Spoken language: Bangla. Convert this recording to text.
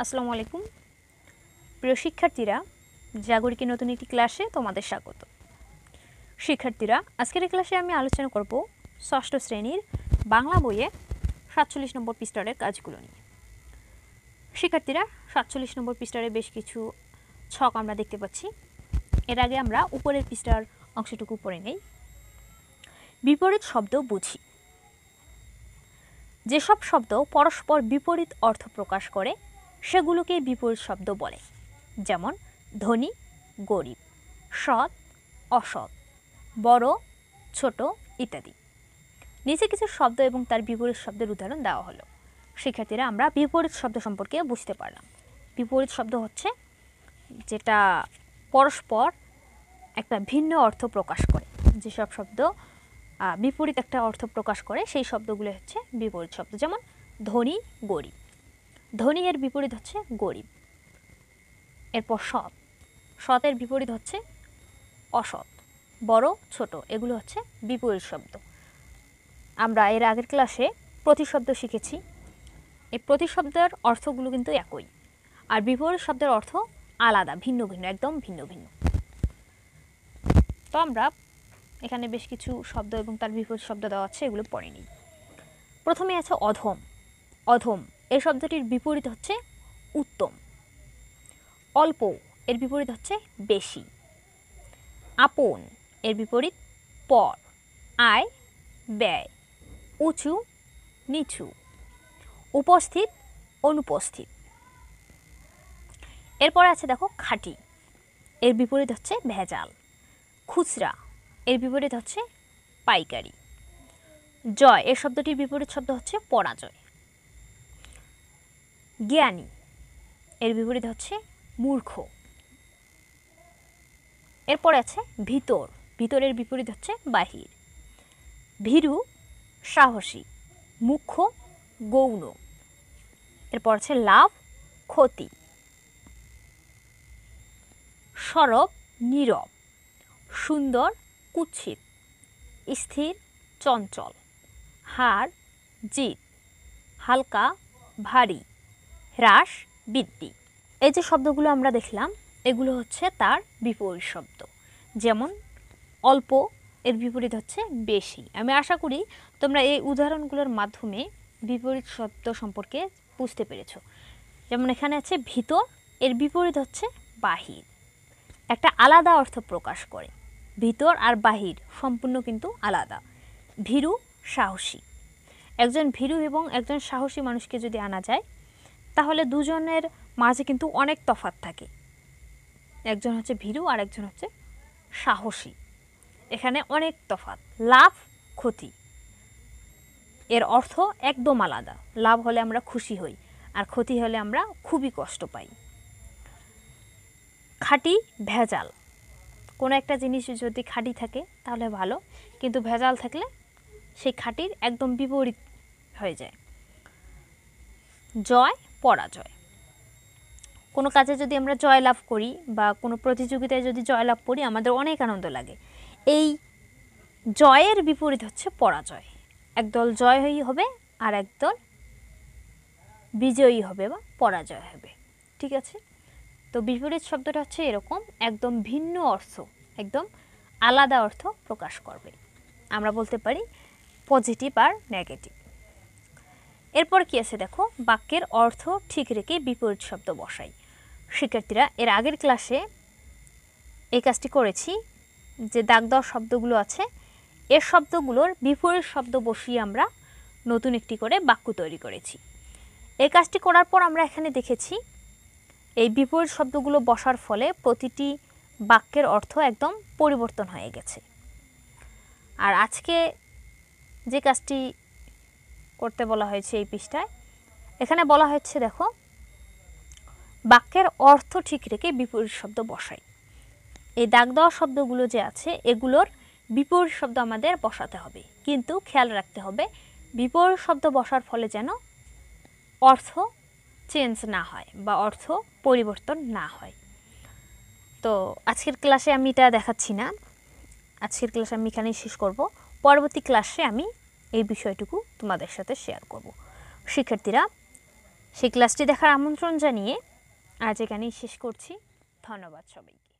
আসসালামু আলাইকুম প্রিয় শিক্ষার্থীরা, জাগরিকের নতুন একটি ক্লাসে তোমাদের স্বাগত। শিক্ষার্থীরা, আজকের এই ক্লাসে আমি আলোচনা করব ষষ্ঠ শ্রেণীর বাংলা বইয়ে ৪৭ নম্বর পৃষ্ঠার কাজগুলো নিয়ে। শিক্ষার্থীরা, ৪৭ নম্বর পৃষ্ঠারে বেশ কিছু ছক আমরা দেখতে পাচ্ছি। এর আগে আমরা উপরের পৃষ্ঠার অংশটুকু পড়ে নেই। বিপরীত শব্দ বুঝি। যেসব শব্দ পরস্পর বিপরীত অর্থ প্রকাশ করে সেগুলোকে বিপরীত শব্দ বলে, যেমন ধনী, গরিব, সৎ, অসৎ, বড়, ছোট ইত্যাদি। নিচে কিছু শব্দ এবং তার বিপরীত শব্দের উদাহরণ দেওয়া হলো। শিক্ষার্থীরা, আমরা বিপরীত শব্দ সম্পর্কে বুঝতে পারলাম। বিপরীত শব্দ হচ্ছে যেটা পরস্পর একটা ভিন্ন অর্থ প্রকাশ করে। যেসব শব্দ বিপরীত একটা অর্থ প্রকাশ করে সেই শব্দগুলো হচ্ছে বিপরীত শব্দ, যেমন ধনী, গরিব। ধনী এর বিপরীত হচ্ছে গরিব। এরপর সৎ, সতের বিপরীত হচ্ছে অসৎ। বড়, ছোট এগুলো হচ্ছে বিপরীত শব্দ। আমরা এর আগের ক্লাসে প্রতিশব্দ শিখেছি। এই প্রতিশব্দের অর্থগুলো কিন্তু একই, আর বিপরীত শব্দের অর্থ আলাদা, ভিন্ন ভিন্ন, একদম ভিন্ন ভিন্ন। তো আমরা এখানে বেশ কিছু শব্দ এবং তার বিপরীত শব্দ দেওয়া আছে, এগুলো পড়ে নিই। প্রথমে আছে অধম। অধম এই শব্দটির বিপরীত হচ্ছে উত্তম। অল্প এর বিপরীত হচ্ছে বেশি। আপন এর বিপরীত পর। আয়, ব্যয়। উঁচু, নিচু। উপস্থিত, অনুপস্থিত। এরপর আছে দেখো খাঁটি, এর বিপরীত হচ্ছে ভেজাল। খুচরা এর বিপরীত হচ্ছে পাইকারি। জয় এর শব্দটির বিপরীত শব্দ হচ্ছে পরাজয়। জ্ঞানী এর বিপরীত হচ্ছে মূর্খ। এরপর আছে ভিতর, ভিতরের বিপরীত হচ্ছে বাহির। ভীরু, সাহসী। মুখ্য, গৌণ। এরপর আছে লাভ, ক্ষতি। সরব, নীরব। সুন্দর, কুৎসিত। স্থির, চঞ্চল। হার, জিত। হালকা, ভারী। হ্রাস, বৃদ্ধি। এই যে শব্দগুলো আমরা দেখলাম এগুলো হচ্ছে তার বিপরীত শব্দ। যেমন অল্প এর বিপরীত হচ্ছে বেশি। আমি আশা করি তোমরা এই উদাহরণগুলোর মাধ্যমে বিপরীত শব্দ সম্পর্কে বুঝতে পেরেছ। যেমন এখানে আছে ভিতর, এর বিপরীত হচ্ছে বাহির। একটা আলাদা অর্থ প্রকাশ করে। ভিতর আর বাহির সম্পূর্ণ কিন্তু আলাদা। ভীরু, সাহসী। একজন ভীরু এবং একজন সাহসী মানুষকে যদি আনা যায় তাহলে দুজনের মাঝে কিন্তু অনেক তফাৎ থাকে। একজন হচ্ছে ভীরু আর একজন হচ্ছে সাহসী, এখানে অনেক তফাৎ। লাভ, ক্ষতি এর অর্থ একদম আলাদা। লাভ হলে আমরা খুশি হই, আর ক্ষতি হলে আমরা খুবই কষ্ট পাই। খাঁটি, ভেজাল। কোনো একটা জিনিস যদি খাঁটি থাকে তাহলে ভালো, কিন্তু ভেজাল থাকলে সেই খাঁটির একদম বিপরীত হয়ে যায়। জয়, পরাজয়। কোনো কাজে যদি আমরা জয়লাভ করি বা কোনো প্রতিযোগিতায় যদি জয়লাভ করি আমাদের অনেক আনন্দ লাগে। এই জয়ের বিপরীত হচ্ছে পরাজয়। একদল জয়ী হবে আর একদল বিজয়ী হবে বা পরাজয় হবে। ঠিক আছে, তো বিপরীত শব্দটা হচ্ছে এরকম, একদম ভিন্ন অর্থ, একদম আলাদা অর্থ প্রকাশ করবে। আমরা বলতে পারি পজিটিভ আর নেগেটিভ। এরপর কি আছে দেখো, বাক্যের অর্থ ঠিক রেখে বিপরীত শব্দ বসাই। শিক্ষার্থীরা, এর আগের ক্লাসে এই কাজটি করেছি। যে দাগ দেওয়া শব্দগুলো আছে এর শব্দগুলোর বিপরীত শব্দ বসিয়ে আমরা নতুন একটি করে বাক্য তৈরি করেছি। এই কাজটি করার পর আমরা এখানে দেখেছি এই বিপরীত শব্দগুলো বসার ফলে প্রতিটি বাক্যের অর্থ একদম পরিবর্তন হয়ে গেছে। আর আজকে যে কাজটি করতে বলা হয়েছে এই পৃষ্ঠায়, এখানে বলা হচ্ছে দেখো, বাক্যের অর্থ ঠিক রেখে বিপরীত শব্দ বসাই। এই দাগ দেওয়া শব্দগুলো যে আছে এগুলোর বিপরীত শব্দ আমাদের বসাতে হবে, কিন্তু খেয়াল রাখতে হবে বিপরীত শব্দ বসার ফলে যেন অর্থ চেঞ্জ না হয় বা অর্থ পরিবর্তন না হয়। তো আজকের ক্লাসে আমি এটা দেখাচ্ছি না, আজকের ক্লাসে আমি এখানেই শেষ করব। পরবর্তী ক্লাসে আমি এই বিষয়টুকু তোমাদের সাথে শেয়ার করব। শিক্ষার্থীরা, সেই ক্লাসটি দেখার আমন্ত্রণ জানিয়ে আজ এখানেই শেষ করছি। ধন্যবাদ সবাইকে।